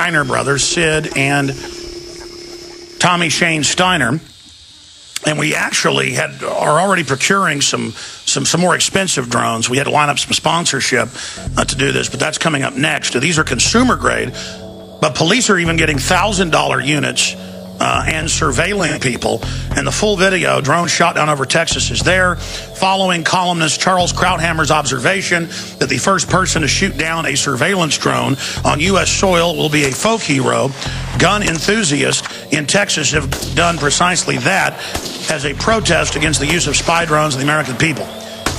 Steiner brothers, Sid and Tommy Shane Steiner. And we actually are already procuring some more expensive drones. We had to line up some sponsorship to do this, but that's coming up next. These are consumer grade, but police are even getting $1,000 units and surveilling people. And the full video, drone shot down over Texas, is there, following columnist Charles Krauthammer's observation that the first person to shoot down a surveillance drone on U.S. soil will be a folk hero. Gun enthusiasts in Texas have done precisely that as a protest against the use of spy drones on the American people.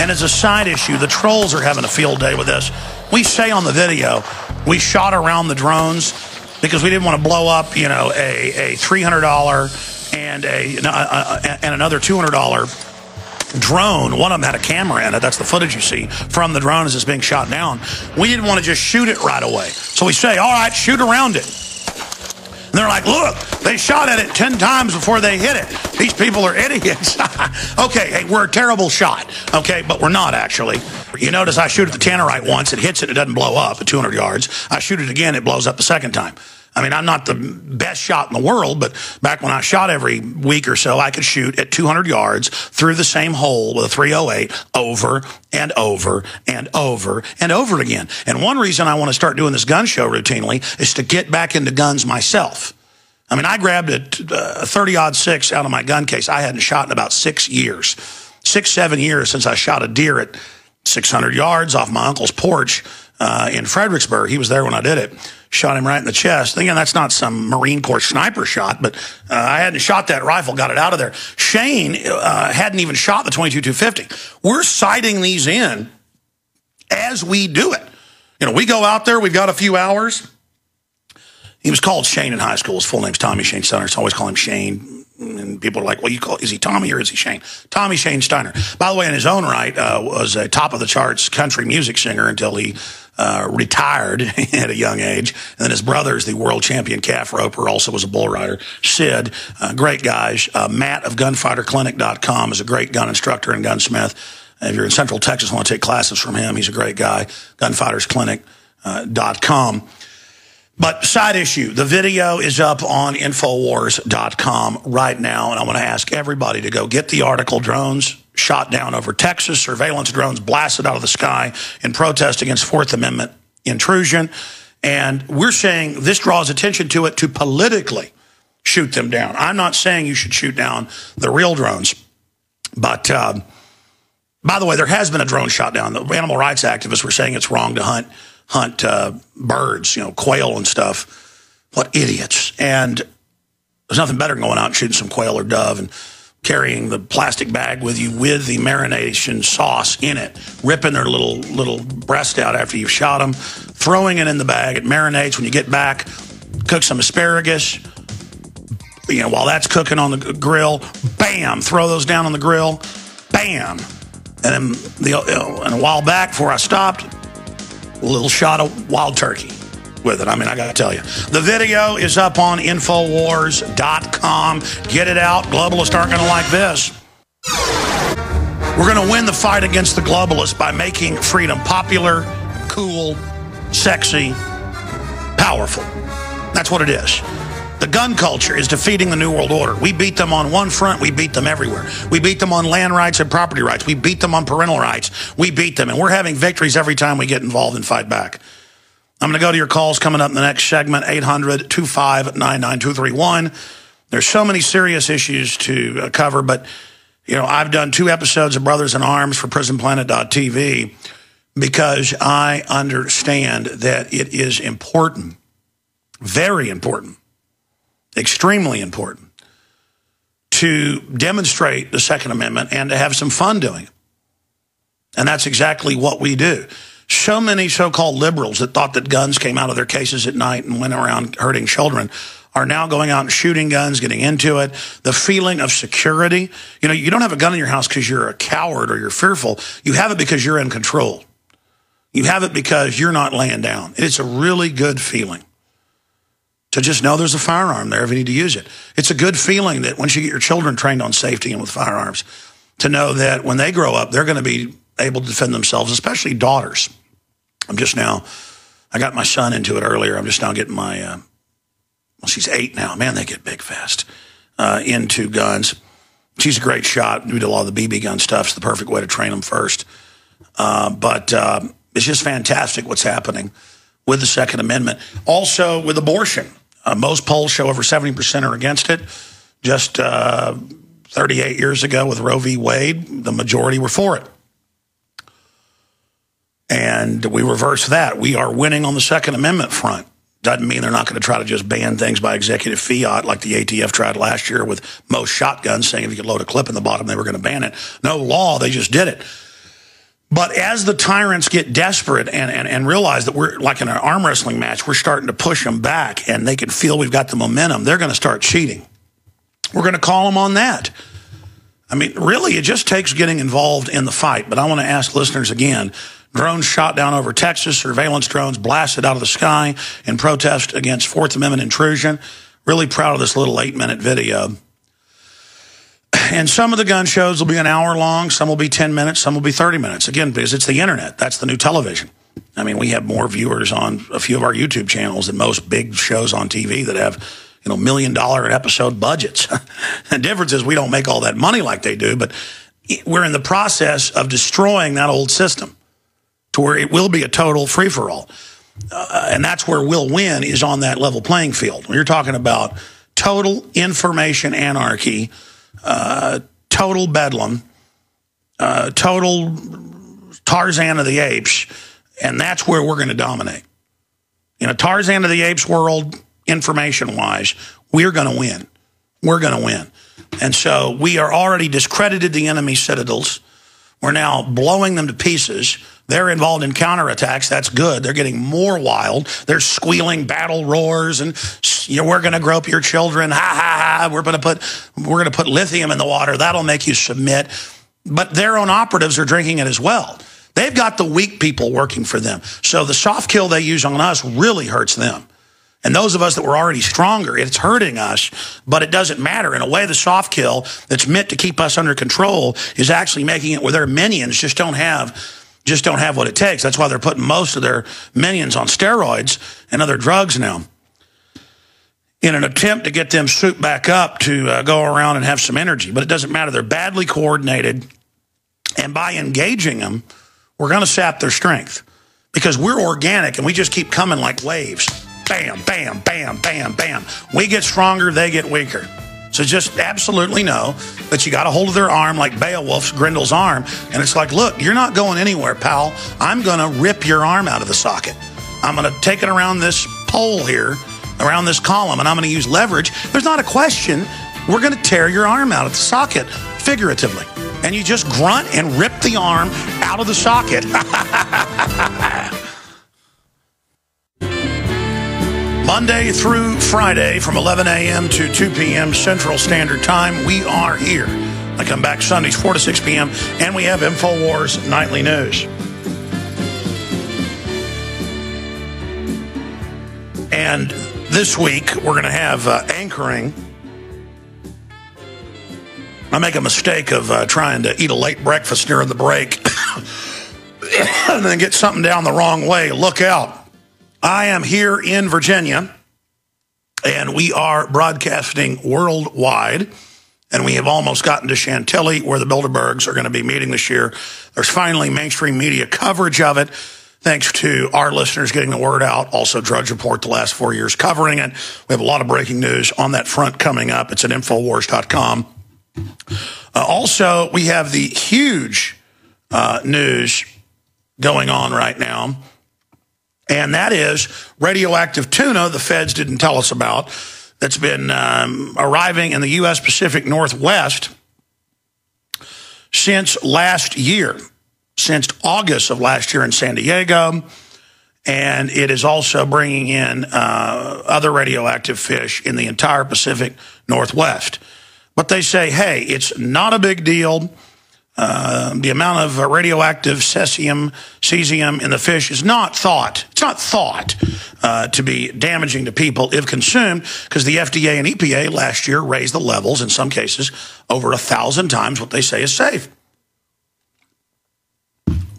And as a side issue, the trolls are having a field day with this. We say on the video, we shot around the drones because we didn't want to blow up, you know, a $300 and another $200 drone. One of them had a camera in it. That's the footage you see from the drone as it's being shot down. We didn't want to just shoot it right away. So we say, all right, shoot around it. And they're like, look, they shot at it 10 times before they hit it. These people are idiots. Okay, hey, we're a terrible shot. Okay, but we're not actually. You notice I shoot at the tannerite once. It hits it. It doesn't blow up at 200 yards. I shoot it again. It blows up the second time. I mean, I'm not the best shot in the world, but back when I shot every week or so, I could shoot at 200 yards through the same hole with a .308 over and over and over and over again. And one reason I want to start doing this gun show routinely is to get back into guns myself. I mean, I grabbed a 30-06 out of my gun case. I hadn't shot in about 6 years. 7 years since I shot a deer at 600 yards off my uncle's porch in Fredericksburg. He was there when I did it. Shot him right in the chest. Again, that's not some Marine Corps sniper shot, but I hadn't shot that rifle, got it out of there. Shane hadn't even shot the .22-250. We're sighting these in as we do it. You know, we go out there, we've got a few hours. He was called Shane in high school. His full name's Tommy Shane Steiner, so I always call him Shane. And people are like, well, is he Tommy or is he Shane? Tommy Shane Steiner. By the way, in his own right, was a top-of-the-charts country music singer until he retired at a young age. And then his brother is the world champion calf roper, also was a bull rider. Sid, great guys. Matt of gunfighterclinic.com is a great gun instructor and gunsmith. If you're in Central Texas and want to take classes from him, he's a great guy. Gunfightersclinic.com. But side issue, the video is up on Infowars.com right now, and I want to ask everybody to go get the article, Drones Shot Down Over Texas, Surveillance Drones Blasted Out of the Sky in Protest Against Fourth Amendment Intrusion. And we're saying this draws attention to it to politically shoot them down. I'm not saying you should shoot down the real drones, but by the way, there has been a drone shot down. The animal rights activists were saying it's wrong to hunt birds, you know, quail and stuff. What idiots. And there's nothing better than going out and shooting some quail or dove and carrying the plastic bag with you with the marination sauce in it, ripping their little breast out after you've shot them, throwing it in the bag. It marinates. When you get back, cook some asparagus. You know, while that's cooking on the grill, bam, throw those down on the grill, bam. And then and a while back, before I stopped, a little shot of wild turkey with it. I mean, I got to tell you. The video is up on Infowars.com. Get it out. Globalists aren't going to like this. We're going to win the fight against the globalists by making freedom popular, cool, sexy, powerful. That's what it is. The gun culture is defeating the New World Order. We beat them on one front. We beat them everywhere. We beat them on land rights and property rights. We beat them on parental rights. We beat them. And we're having victories every time we get involved and fight back. I'm going to go to your calls coming up in the next segment, 800-259-9231. There's so many serious issues to cover, but, you know, I've done 2 episodes of Brothers in Arms for Prisonplanet.tv because I understand that it is important, very important, extremely important to demonstrate the Second Amendment and to have some fun doing it. And that's exactly what we do. So many so-called liberals that thought that guns came out of their cases at night and went around hurting children are now going out and shooting guns, getting into it. The feeling of security. You know, you don't have a gun in your house because you're a coward or you're fearful. You have it because you're in control. You have it because you're not laying down. It's a really good feeling to just know there's a firearm there if you need to use it. It's a good feeling that once you get your children trained on safety and with firearms, to know that when they grow up, they're going to be able to defend themselves, especially daughters. I got my son into it earlier. I'm just now getting my well, she's 8 now. Man, they get big fast into guns. She's a great shot. We do a lot of the BB gun stuff. It's the perfect way to train them first. But it's just fantastic what's happening with the Second Amendment. Also with abortion. Most polls show over 70% are against it. Just 38 years ago with Roe v. Wade, the majority were for it. And we reverse that. We are winning on the Second Amendment front. Doesn't mean they're not going to try to just ban things by executive fiat like the ATF tried last year with most shotguns, saying if you could load a clip in the bottom, they were going to ban it. No law, they just did it. But as the tyrants get desperate and realize that we're like in an arm wrestling match, we're starting to push them back and they can feel we've got the momentum, they're going to start cheating. We're going to call them on that. I mean, really, it just takes getting involved in the fight. But I want to ask listeners again, drones shot down over Texas, surveillance drones blasted out of the sky in protest against Fourth Amendment intrusion. Really proud of this little 8-minute video. And some of the gun shows will be an hour long, some will be 10 minutes, some will be 30 minutes. Again, because it's the internet. That's the new television. I mean, we have more viewers on a few of our YouTube channels than most big shows on TV that have, $1 million an episode budgets. The difference is we don't make all that money like they do, but we're in the process of destroying that old system to where it will be a total free-for-all. And that's where we'll win, is on that level playing field. When you're talking about total information anarchy, total bedlam, total Tarzan of the Apes, and that's where we're going to dominate. In a Tarzan of the Apes world, information-wise, we're going to win. We're going to win. And so we are already discredited the enemy citadels. We're now blowing them to pieces. They're involved in counterattacks. That's good. They're getting more wild. They're squealing battle roars and we're going to grope your children. Ha ha ha. We're going to put lithium in the water. That'll make you submit. But their own operatives are drinking it as well. They've got the weak people working for them. So the soft kill they use on us really hurts them. And those of us that were already stronger, it's hurting us, but it doesn't matter. In a way, the soft kill that's meant to keep us under control is actually making it where their minions just don't have what it takes. That's why they're putting most of their minions on steroids and other drugs now, in an attempt to get them souped back up to go around and have some energy. But it doesn't matter. They're badly coordinated. And by engaging them, we're going to sap their strength because we're organic and we just keep coming like waves. Bam, bam, bam, bam, bam. We get stronger, they get weaker. So just absolutely know that you got a hold of their arm like Beowulf's Grendel's arm. And it's like, look, you're not going anywhere, pal. I'm going to rip your arm out of the socket. I'm going to take it around this pole here, around this column, and I'm going to use leverage. There's not a question. We're going to tear your arm out of the socket, figuratively. And you just grunt and rip the arm out of the socket. Monday through Friday from 11 a.m. to 2 p.m. Central Standard Time, we are here. I come back Sundays 4 to 6 p.m. and we have Infowars Nightly News. And this week, we're going to have anchoring. I make a mistake of trying to eat a late breakfast during the break and then get something down the wrong way. Look out. I am here in Virginia, and we are broadcasting worldwide, and we have almost gotten to Chantilly, where the Bilderbergs are going to be meeting this year. There's finally mainstream media coverage of it, thanks to our listeners getting the word out. Also, Drudge Report the last 4 years covering it. We have a lot of breaking news on that front coming up. It's at Infowars.com. Also, we have the huge news going on right now, and that is radioactive tuna the feds didn't tell us about, that's been arriving in the U.S. Pacific Northwest since last year, since August of last year in San Diego. And it is also bringing in other radioactive fish in the entire Pacific Northwest. But they say, hey, it's not a big deal. The amount of radioactive cesium in the fish is not thought. It's not thought to be damaging to people if consumed, because the FDA and EPA last year raised the levels, in some cases, over 1,000 times what they say is safe.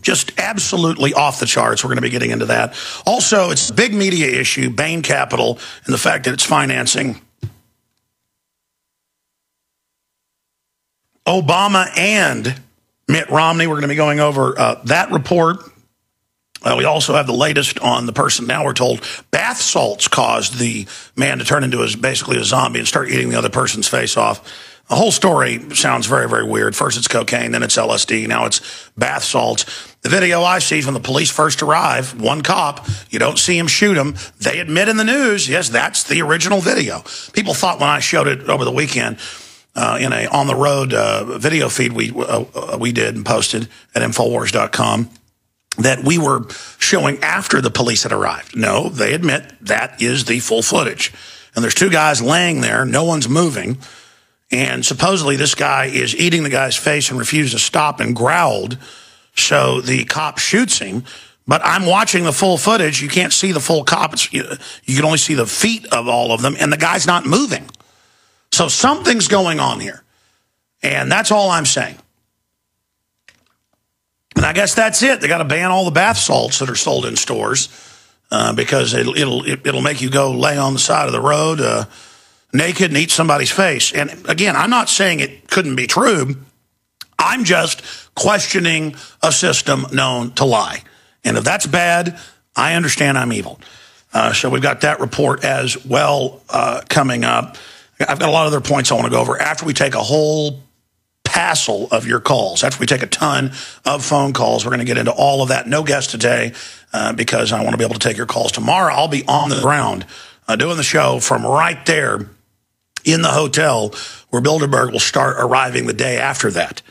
Just absolutely off the charts. We're going to be getting into that. Also, it's a big media issue, Bain Capital, and the fact that it's financing Obama and Mitt Romney. We're going to be going over that report. We also have the latest on the person. Now we're told bath salts caused the man to turn into basically a zombie and start eating the other person's face off. The whole story sounds very, very weird. First it's cocaine, then it's LSD, now it's bath salts. The video I see is when the police first arrive, one cop, you don't see him shoot him. They admit in the news, yes, that's the original video. People thought when I showed it over the weekend in a on-the-road video feed we did and posted at Infowars.com, that we were showing after the police had arrived. No, they admit that is the full footage. And there's two guys laying there, no one's moving, and supposedly this guy is eating the guy's face and refused to stop and growled, so the cop shoots him. But I'm watching the full footage. You can't see the full cop. You can only see the feet of all of them, and the guy's not moving. So something's going on here, and that's all I'm saying. And I guess that's it. They got to ban all the bath salts that are sold in stores because it'll make you go lay on the side of the road naked and eat somebody's face. And again, I'm not saying it couldn't be true. I'm just questioning a system known to lie. And if that's bad, I understand I'm evil. So we've got that report as well coming up. I've got a lot of other points I want to go over after we take a whole passel of your calls. After we take a ton of phone calls, we're going to get into all of that. No guest today because I want to be able to take your calls tomorrow. I'll be on the ground doing the show from right there in the hotel where Bilderberg will start arriving the day after that.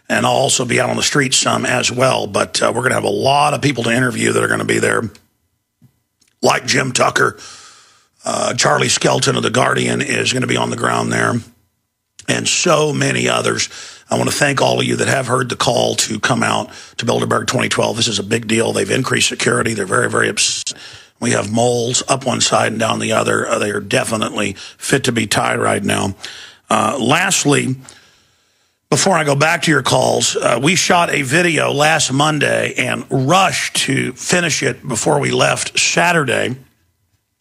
And I'll also be out on the streets some as well. But we're going to have a lot of people to interview that are going to be there, like Jim Tucker. Charlie Skelton of The Guardian is going to be on the ground there, and so many others. I want to thank all of you that have heard the call to come out to Bilderberg 2012. This is a big deal. They've increased security. They're very, very upset. We have moles up one side and down the other. They are definitely fit to be tied right now. Lastly, before I go back to your calls, we shot a video last Monday and rushed to finish it before we left Saturday.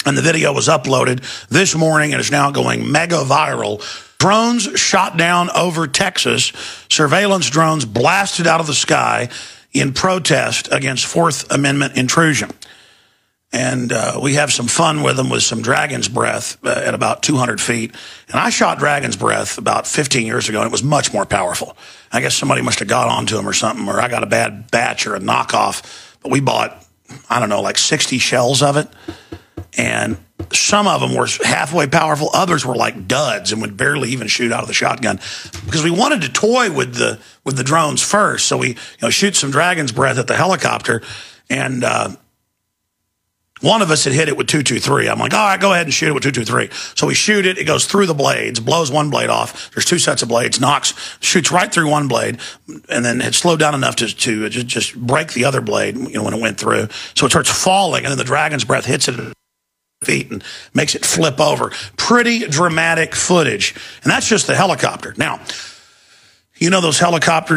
And the video was uploaded this morning and is now going mega viral. Drones shot down over Texas. Surveillance drones blasted out of the sky in protest against Fourth Amendment intrusion. And we have some fun with them with some Dragon's Breath at about 200 feet. And I shot Dragon's Breath about 15 years ago, and it was much more powerful. I guess somebody must have got onto them or something, or I got a bad batch or a knockoff. But we bought, I don't know, like 60 shells of it. And some of them were halfway powerful. Others were like duds and would barely even shoot out of the shotgun because we wanted to toy with the drones first. So we shoot some Dragon's Breath at the helicopter, and one of us had hit it with 223. I'm like, all right, go ahead and shoot it with 223. So we shoot it. It goes through the blades, blows one blade off. There's two sets of blades, shoots right through one blade, and then it slowed down enough to just break the other blade when it went through. So it starts falling, and then the Dragon's Breath hits it feet and makes it flip over. Pretty dramatic footage. And that's just the helicopter. Now, those helicopters